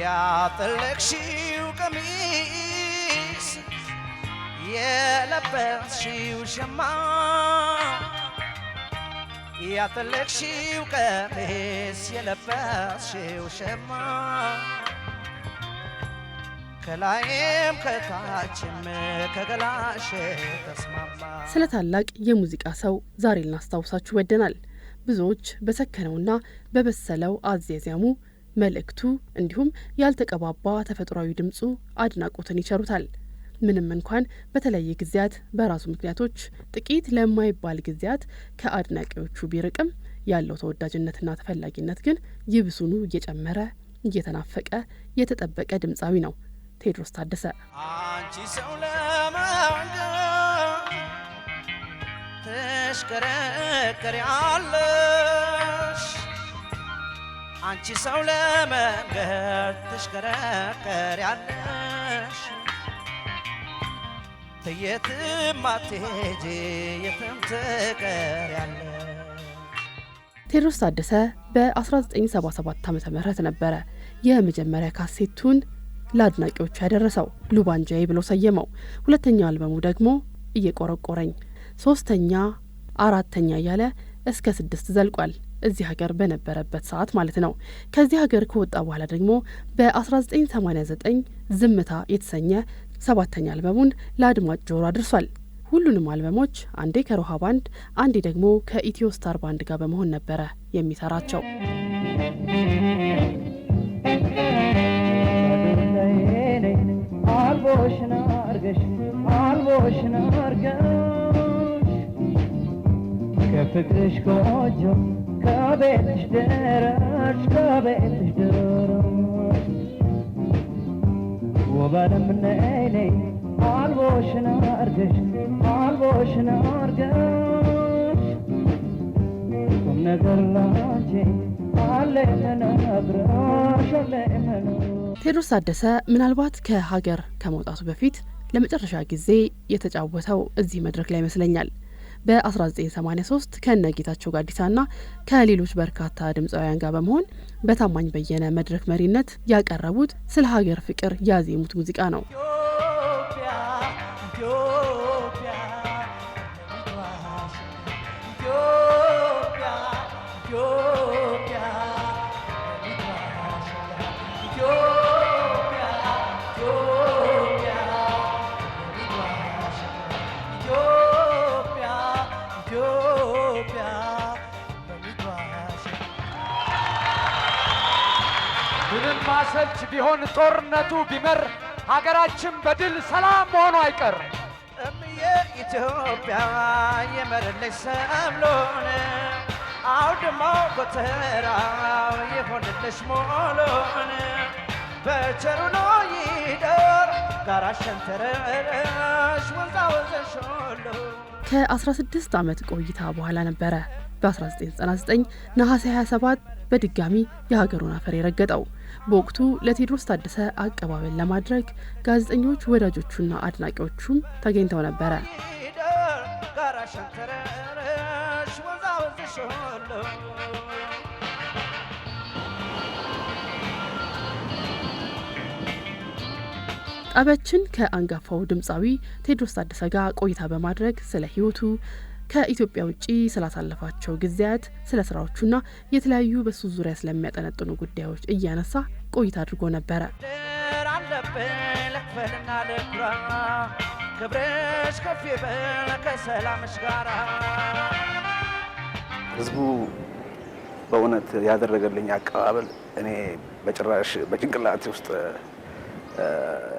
ያጠለቅሽው ቀሚስ የለበስሽው ሸማ ያጠለቅሽው ቀሚስ የለበስሽው ሸማ ከላይም ከታችም ከገላሽ ተስማማ። ስለ ታላቅ የሙዚቃ ሰው ዛሬ ልናስታውሳችሁ ወደናል። ብዙዎች በሰከነውና በበሰለው አዘያዚያሙ መልእክቱ እንዲሁም ያልተቀባባ ተፈጥሯዊ ድምፁ አድናቆትን ይቸሩታል። ምንም እንኳን በተለየ ጊዜያት በራሱ ምክንያቶች ጥቂት ለማይባል ጊዜያት ከአድናቂዎቹ ቢርቅም ያለው ተወዳጅነትና ተፈላጊነት ግን ይብሱኑ እየጨመረ እየተናፈቀ የተጠበቀ ድምፃዊ ነው ቴዎድሮስ ታደሰ። አንቺ ሰው ለመንገድ ተሽከረከሪያለሽ አንቺ ሰው ለመንገድ ተሽከረከሪያለሽ የትም አትሄጂ የትም ትቀሪያለሽ። ቴዎድሮስ ታደሰ በ1977 ዓ.ም ነበረ የመጀመሪያ ካሴቱን ለአድናቂዎቹ ያደረሰው። ሉባንጃዬ ብሎ ሰየመው። ሁለተኛው አልበሙ ደግሞ እየቆረቆረኝ፣ ሶስተኛ፣ አራተኛ እያለ እስከ 6 ዘልቋል። እዚህ ሀገር በነበረበት ሰዓት ማለት ነው። ከዚህ ሀገር ከወጣ በኋላ ደግሞ በ1989 ዝምታ የተሰኘ 7ኛ አልበሙን ለአድማጭ ጆሮ አድርሷል። ሁሉንም አልበሞች አንዴ ከሮሃ ባንድ አንዴ ደግሞ ከኢትዮ ስታር ባንድ ጋር በመሆን ነበረ የሚሰራቸው። ከፍቅርሽ ጎጆ ከቤትሽ ደረሽ ከቤትሽ ደረሽ ወባለም ነይ አልቦሽና አርገሽ አልቦሽና አርገሽ ቁም ነገር ላንቺ አለመና አብራሽ አለመና። ቴዎድሮስ ታደሰ ምናልባት ከሀገር ከመውጣቱ በፊት ለመጨረሻ ጊዜ የተጫወተው እዚህ መድረክ ላይ ይመስለኛል። በ1983 ከነ ጌታቸው ጋዲሳና ከሌሎች በርካታ ድምፃውያን ጋር በመሆን በታማኝ በየነ መድረክ መሪነት ያቀረቡት ስለ ሀገር ፍቅር ያዜሙት ሙዚቃ ነው። ምንም ማሰልች ቢሆን ጦርነቱ ቢመር ሀገራችን በድል ሰላም መሆኑ አይቀር። እምዬ ኢትዮጵያ የመረለች ሰብሎን አውድማው ጎተራው የሆነልሽ ሞሎን በቸሩ ነው ይደር ጋራ ሸንተረሽ ወንዛ ወዘሽ ሁሉ። ከ16 ዓመት ቆይታ በኋላ ነበረ በ1999 ነሐሴ 27 በድጋሚ የሀገሩን አፈር የረገጠው። በወቅቱ ለቴዎድሮስ ታደሰ አቀባበል ለማድረግ ጋዜጠኞች፣ ወዳጆቹና አድናቂዎቹም ተገኝተው ነበረ። ጣቢያችን ከአንጋፋው ድምፃዊ ቴዎድሮስ ታደሰ ጋር ቆይታ በማድረግ ስለ ሕይወቱ ከኢትዮጵያ ውጪ ስላሳለፋቸው ጊዜያት፣ ስለ ስራዎቹና የተለያዩ በሱ ዙሪያ ስለሚያጠነጥኑ ጉዳዮች እያነሳ ቆይታ አድርጎ ነበረ። ክብርሽ ከፍ ይበል ከሰላምሽ ጋራ። ህዝቡ በእውነት ያደረገልኝ አቀባበል እኔ በጭራሽ በጭንቅላቴ ውስጥ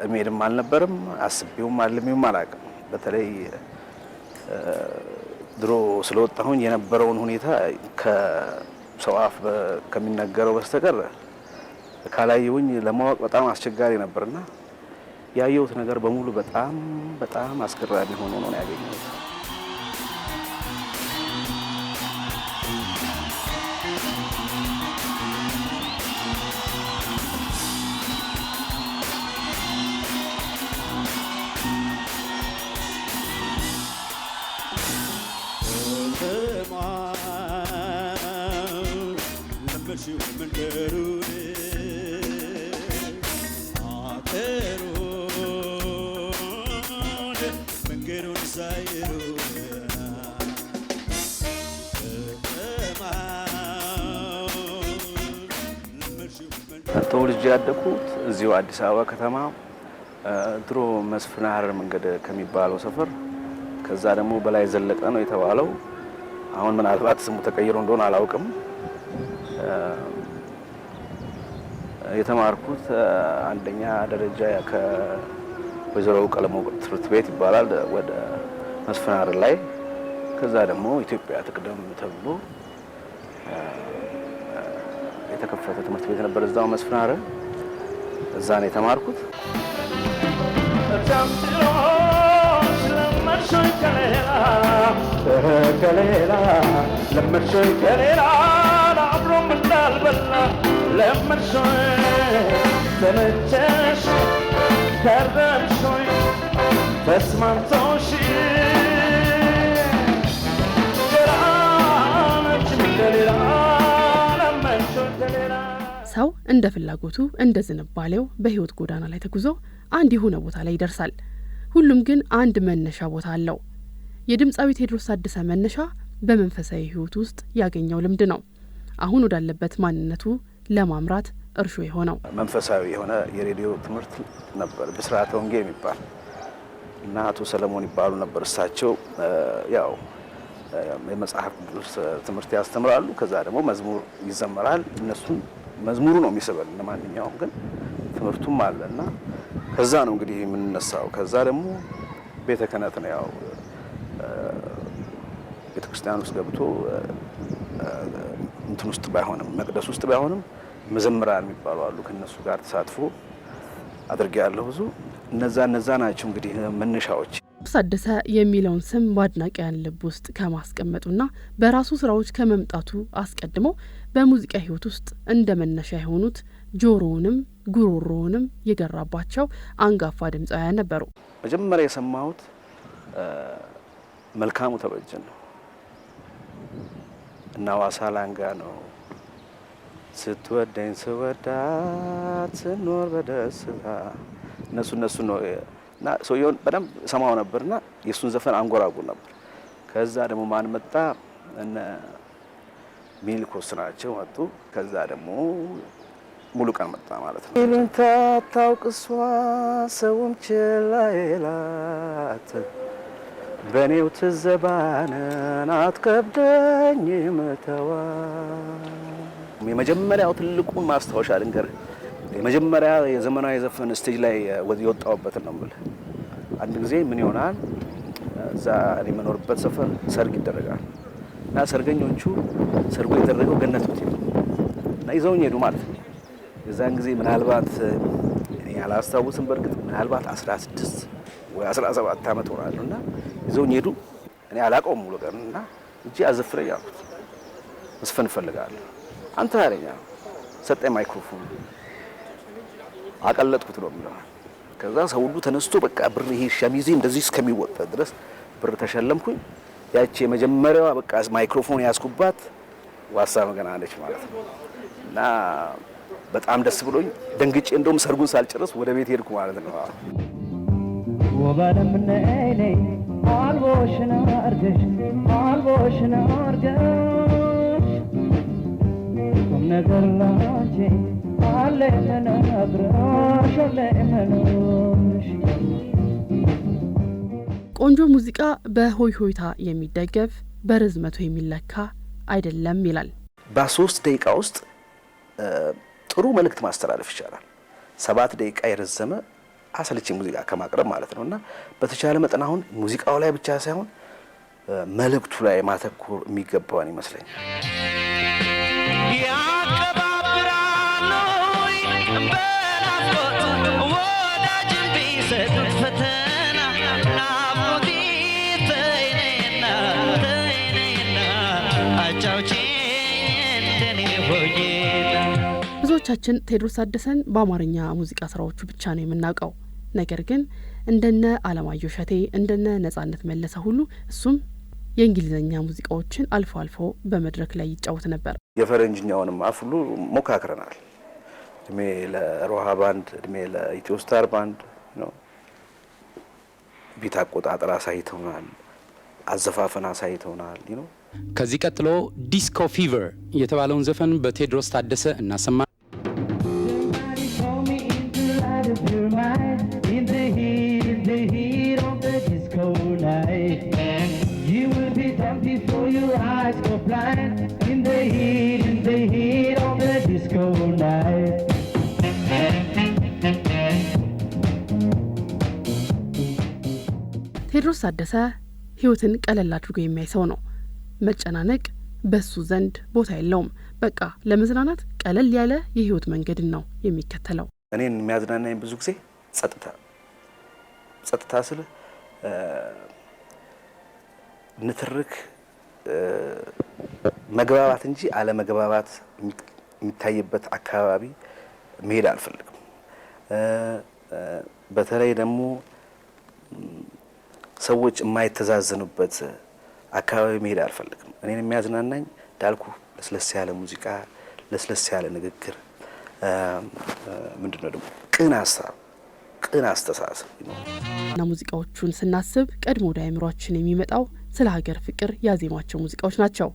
እሜድም አልነበርም፣ አስቤውም አልሜውም አላውቅም። በተለይ ድሮ ስለወጣሁኝ የነበረውን ሁኔታ ከሰው አፍ ከሚነገረው በስተቀር ካላየሁኝ ለማወቅ በጣም አስቸጋሪ ነበርና ያየሁት ነገር በሙሉ በጣም በጣም አስገራሚ ሆኖ ነው ያገኘሁት። ተወልጄ ያደኩት እዚሁ አዲስ አበባ ከተማ ድሮ መስፍን ሀረር መንገድ ከሚባለው ሰፈር ከዛ ደግሞ በላይ ዘለቀ ነው የተባለው አሁን ምናልባት ስሙ ተቀይሮ እንደሆነ አላውቅም የተማርኩት አንደኛ ደረጃ ከወይዘሮ ቀለሞ ትምህርት ቤት ይባላል ወደ መስፍን ሀረር ላይ ከዛ ደግሞ ኢትዮጵያ ትቅደም ተብሎ የተከፈተ ትምህርት ቤት ነበር እዛው መስፍን ሀረር እዛ ነው የተማርኩት ከሌላ ለመርሶይ ከሌላ አብሮም እንዳልበላ ለመርሶይ ተመቸሽ ከረምሶይ ተስማምቶሽ ከሌላ ለመርሶይ ከሌላ ሰው እንደ ፍላጎቱ እንደ ዝንባሌው በህይወት ጎዳና ላይ ተጉዞ አንድ የሆነ ቦታ ላይ ይደርሳል። ሁሉም ግን አንድ መነሻ ቦታ አለው። የድምፃዊ ቴዎድሮስ ታደሰ መነሻ በመንፈሳዊ ህይወት ውስጥ ያገኘው ልምድ ነው። አሁን ወዳለበት ማንነቱ ለማምራት እርሾ የሆነው መንፈሳዊ የሆነ የሬዲዮ ትምህርት ነበር ብስራተ ወንጌል የሚባል እና አቶ ሰለሞን ይባሉ ነበር እሳቸው ያው የመጽሐፍ ቅዱስ ትምህርት ያስተምራሉ ከዛ ደግሞ መዝሙር ይዘመራል እነሱን መዝሙሩ ነው የሚሰበል ለማንኛውም ግን ትምህርቱም አለና ከዛ ነው እንግዲህ የምንነሳው ከዛ ደግሞ ቤተ ክህነት ነው ያው ቤተክርስቲያን ውስጥ ገብቶ እንትን ውስጥ ባይሆንም መቅደስ ውስጥ ባይሆንም መዘምራን የሚባሉ አሉ ከነሱ ጋር ተሳትፎ አድርጌያለሁ ብዙ እነዛ ናቸው እንግዲህ መነሻዎች ታደሰ የሚለውን ስም በአድናቂያን ልብ ውስጥ ከማስቀመጡና በራሱ ስራዎች ከመምጣቱ አስቀድሞ በሙዚቃ ህይወት ውስጥ እንደ መነሻ የሆኑት ጆሮውንም ጉሮሮውንም የገራባቸው አንጋፋ ድምፃውያን ነበሩ። መጀመሪያ የሰማሁት መልካሙ ተበጀን ነው እና ዋሳ ላንጋ ነው ስትወደኝ ስወዳት ስኖር በደስታ እነሱ ነው እና ሰውየውን በደንብ ሰማው ነበርና የሱን ዘፈን አንጎራጉር ነበር ከዛ ደግሞ ማን መጣ እነ ሚልኮስ ናቸው መጡ ከዛ ደግሞ ሙሉ ቀን መጣ ማለት ነው እንታ ታውቅሷ ሰውም ችላይላት በኔው ትዘባነን አትከብደኝ መተዋ የመጀመሪያው ትልቁን ማስታወሻ ልንገር የመጀመሪያ የዘመናዊ ዘፈን ስቴጅ ላይ የወጣውበት ነው ማለት አንድ ጊዜ ምን ይሆናል እዛ እኔ መኖርበት ሰፈር ሰርግ ይደረጋል እና ሰርገኞቹ ሰርጉ የተደረገው ገነት ሆቴል እና ይዘውኝ ሄዱ ማለት ነው የዛን ጊዜ ምናልባት እኔ አላስታውስም በርግጥ ምናልባት 16 ወይ 17 ዓመት ሆናለሁና ይዘውኝ ሄዱ እኔ አላውቀውም ሙሉ ቀን እና እጂ አዘፍረኝ አልኩት መስፈን ፈልጋለሁ አንተ አለኛ ሰጠኝ ማይክሮፎን አቀለጥኩት ነው ማለት ከዛ ሰው ሁሉ ተነስቶ በቃ ብር ይሄ ሸሚዜ እንደዚህ እስከሚወጣ ድረስ ብር ተሸለምኩኝ ያቺ የመጀመሪያዋ በቃ ማይክሮፎን ያስኩባት ዋሳ መገና አለች ማለት ነው እና በጣም ደስ ብሎኝ ደንግጬ እንደውም ሰርጉን ሳልጨርስ ወደ ቤት ሄድኩ ማለት ነው ወባለም ነይኔ አልቦሽና አርገሽ ቁም ነገር ላንቺ አለና አብራሽ ለእመኖሽ ቆንጆ ሙዚቃ በሆይ ሆይታ የሚደገፍ በርዝመቱ የሚለካ አይደለም ይላል። በ3 ደቂቃ ውስጥ ጥሩ መልእክት ማስተላለፍ ይቻላል 7 ደቂቃ የረዘመ አሰልቺ ሙዚቃ ከማቅረብ ማለት ነውና በተቻለ መጠን አሁን ሙዚቃው ላይ ብቻ ሳይሆን መልእክቱ ላይ ማተኮር የሚገባውን ይመስለኛል ብዙዎቻችን ቴዎድሮስ ታደሰን በአማርኛ ሙዚቃ ስራዎቹ ብቻ ነው የምናውቀው። ነገር ግን እንደነ አለማየሁ እሸቴ እንደነ ነጻነት መለሰ ሁሉ እሱም የእንግሊዘኛ ሙዚቃዎችን አልፎ አልፎ በመድረክ ላይ ይጫወት ነበር። የፈረንጅኛውንም አፍ ሁሉ ሞካክረናል። እድሜ ለሮሃ ባንድ፣ እድሜ ለኢትዮ ስታር ባንድ ነው ቢት አቆጣጠር አሳይተውናል፣ አዘፋፈን አሳይተውናል። ከዚህ ቀጥሎ ዲስኮ ፊቨር የተባለውን ዘፈን በቴዎድሮስ ታደሰ እናሰማ። ቴዎድሮስ ታደሰ ህይወትን ቀለል አድርጎ የሚያይ ሰው ነው። መጨናነቅ በሱ ዘንድ ቦታ የለውም። በቃ ለመዝናናት ቀለል ያለ የህይወት መንገድን ነው የሚከተለው። እኔን የሚያዝናናኝ ብዙ ጊዜ ጸጥታ ስለ ንትርክ መግባባት እንጂ አለመግባባት የሚታይበት አካባቢ መሄድ አልፈልግም። በተለይ ደግሞ ሰዎች የማይተዛዘኑበት አካባቢ መሄድ አልፈልግም። እኔን የሚያዝናናኝ ዳልኩ ለስለስ ያለ ሙዚቃ፣ ለስለስ ያለ ንግግር፣ ምንድነው ደግሞ ቅን አስተሳሰብ እና ሙዚቃዎቹን ስናስብ ቀድሞ ወደ አእምሯችን የሚመጣው ስለ ሀገር ፍቅር ያዜሟቸው ሙዚቃዎች ናቸው።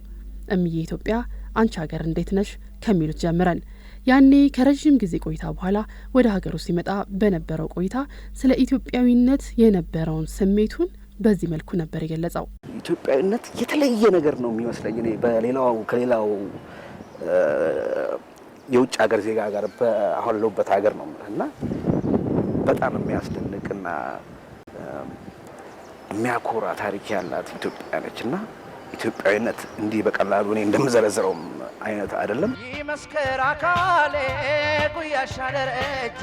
እምዬ ኢትዮጵያ አንቺ ሀገር እንዴት ነሽ ከሚሉት ጀምረን ያኔ ከረጅም ጊዜ ቆይታ በኋላ ወደ ሀገሩ ሲመጣ በነበረው ቆይታ ስለ ኢትዮጵያዊነት የነበረውን ስሜቱን በዚህ መልኩ ነበር የገለጸው። ኢትዮጵያዊነት የተለየ ነገር ነው የሚመስለኝ እኔ ከሌላው የውጭ ሀገር ዜጋ ጋር አሁን ለውበት ሀገር ነው እና በጣም የሚያስደንቅና የሚያኮራ ታሪክ ያላት ኢትዮጵያ ነችና ኢትዮጵያዊነት እንዲህ በቀላሉ እኔ እንደምዘረዝረው አይነት አይደለም። ይመስከር አካሌ ጉያሻ ደረጀ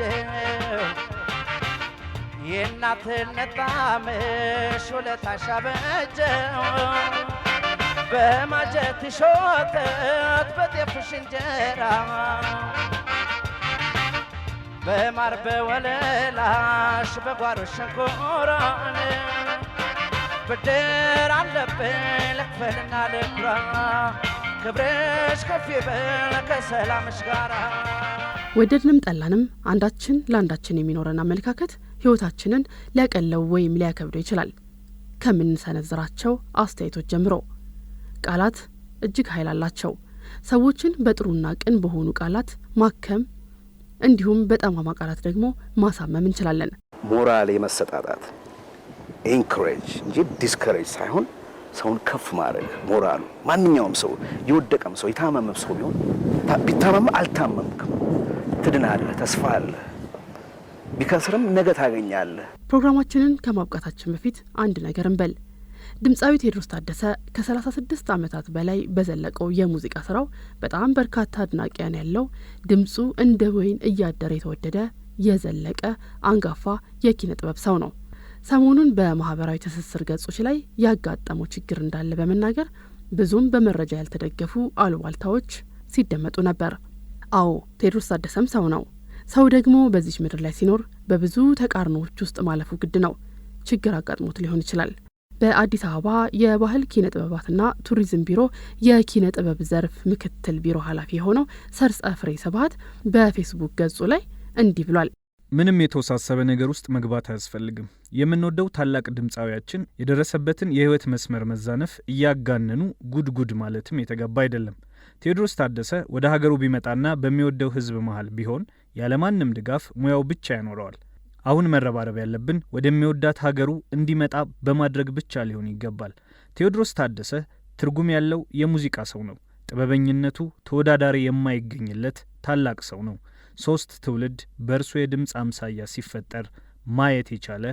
የእናትነት ጣምሽ ውለታሽ አበጀው በማጀት ሾተት በጤፍሽ እንጀራ በማር በወለላሽ በጓሮ ሸንኮራን ብድር አለብኝ ልክፈልና ልኩራ ክብርሽ ከፍ ይበል ከሰላምሽ ጋራ። ወደድንም ጠላንም አንዳችን ለአንዳችን የሚኖረን አመለካከት ህይወታችንን ሊያቀለው ወይም ሊያከብደው ይችላል። ከምንሰነዝራቸው አስተያየቶች ጀምሮ ቃላት እጅግ ኃይል አላቸው። ሰዎችን በጥሩና ቅን በሆኑ ቃላት ማከም እንዲሁም በጠማማ ቃላት ደግሞ ማሳመም እንችላለን። ሞራል የመሰጣጣት ኢንኮሬጅ እንጂ ዲስከሬጅ ሳይሆን ሰውን ከፍ ማድረግ ሞራሉ ማንኛውም ሰው የወደቀም ሰው የታመመም ሰው ቢሆን ቢታመም አልታመምክም ትድናለህ፣ ተስፋ አለ፣ ቢከስርም ነገ ታገኛለህ። ፕሮግራማችንን ከማብቃታችን በፊት አንድ ነገር እንበል። ድምፃዊ ቴዎድሮስ ታደሰ ከ36 ዓመታት በላይ በዘለቀው የሙዚቃ ስራው በጣም በርካታ አድናቂያን ያለው ድምፁ እንደ ወይን እያደረ የተወደደ የዘለቀ አንጋፋ የኪነ ጥበብ ሰው ነው። ሰሞኑን በማህበራዊ ትስስር ገጾች ላይ ያጋጠመው ችግር እንዳለ በመናገር ብዙም በመረጃ ያልተደገፉ አሉባልታዎች ሲደመጡ ነበር። አዎ ቴዎድሮስ ታደሰም ሰው ነው። ሰው ደግሞ በዚች ምድር ላይ ሲኖር በብዙ ተቃርኖዎች ውስጥ ማለፉ ግድ ነው። ችግር አጋጥሞት ሊሆን ይችላል። በአዲስ አበባ የባህል ኪነ ጥበባትና ቱሪዝም ቢሮ የኪነ ጥበብ ዘርፍ ምክትል ቢሮ ኃላፊ የሆነው ሰርጸ ፍሬ ስብሐት በፌስቡክ ገጹ ላይ እንዲህ ብሏል። ምንም የተወሳሰበ ነገር ውስጥ መግባት አያስፈልግም። የምንወደው ታላቅ ድምፃዊያችን የደረሰበትን የህይወት መስመር መዛነፍ እያጋነኑ ጉድጉድ ማለትም የተገባ አይደለም። ቴዎድሮስ ታደሰ ወደ ሀገሩ ቢመጣና በሚወደው ህዝብ መሃል ቢሆን ያለማንም ድጋፍ ሙያው ብቻ ያኖረዋል። አሁን መረባረብ ያለብን ወደሚወዳት ሀገሩ እንዲመጣ በማድረግ ብቻ ሊሆን ይገባል። ቴዎድሮስ ታደሰ ትርጉም ያለው የሙዚቃ ሰው ነው። ጥበበኝነቱ ተወዳዳሪ የማይገኝለት ታላቅ ሰው ነው። 3 ትውልድ በእርሱ የድምፅ አምሳያ ሲፈጠር ማየት የቻለ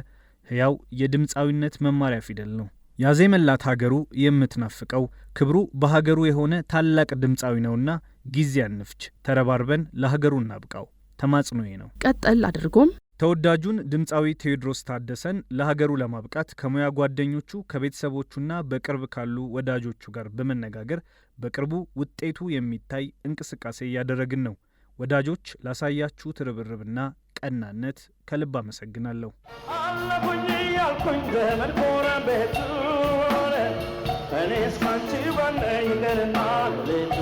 ህያው የድምፃዊነት መማሪያ ፊደል ነው። ያዜመላት ሀገሩ የምትናፍቀው ክብሩ በሀገሩ የሆነ ታላቅ ድምፃዊ ነውና ጊዜ አንፍች፣ ተረባርበን ለሀገሩ እናብቃው ተማጽኖዬ ነው። ቀጠል አድርጎም ተወዳጁን ድምፃዊ ቴዎድሮስ ታደሰን ለሀገሩ ለማብቃት ከሙያ ጓደኞቹ ከቤተሰቦቹና በቅርብ ካሉ ወዳጆቹ ጋር በመነጋገር በቅርቡ ውጤቱ የሚታይ እንቅስቃሴ እያደረግን ነው። ወዳጆች ላሳያችሁ ትርብርብና ቀናነት ከልብ አመሰግናለሁ። አለኩኝ ያልኩኝ ዘመድ ጎረቤቱ እኔስ ካንቺ ባለኝ ቀንና ሌሊቱ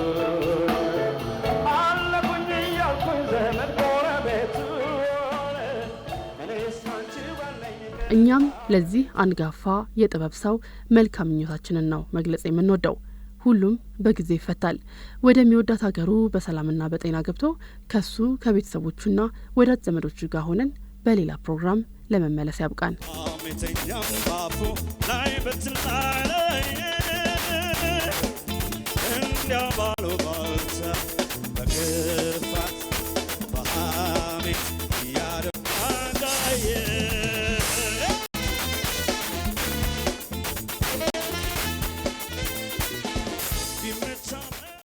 አለኩኝ ያልኩኝ ዘመድ ጎረቤቱ እኔስ ካንቺ ባለኝ እኛም ለዚህ አንጋፋ የጥበብ ሰው መልካም ምኞታችንን ነው መግለጽ የምንወደው። ሁሉም በጊዜ ይፈታል። ወደሚወዳት ሀገሩ በሰላምና በጤና ገብቶ ከሱ ከቤተሰቦቹና ወዳጅ ዘመዶቹ ጋር ሆነን በሌላ ፕሮግራም ለመመለስ ያብቃን። ላይ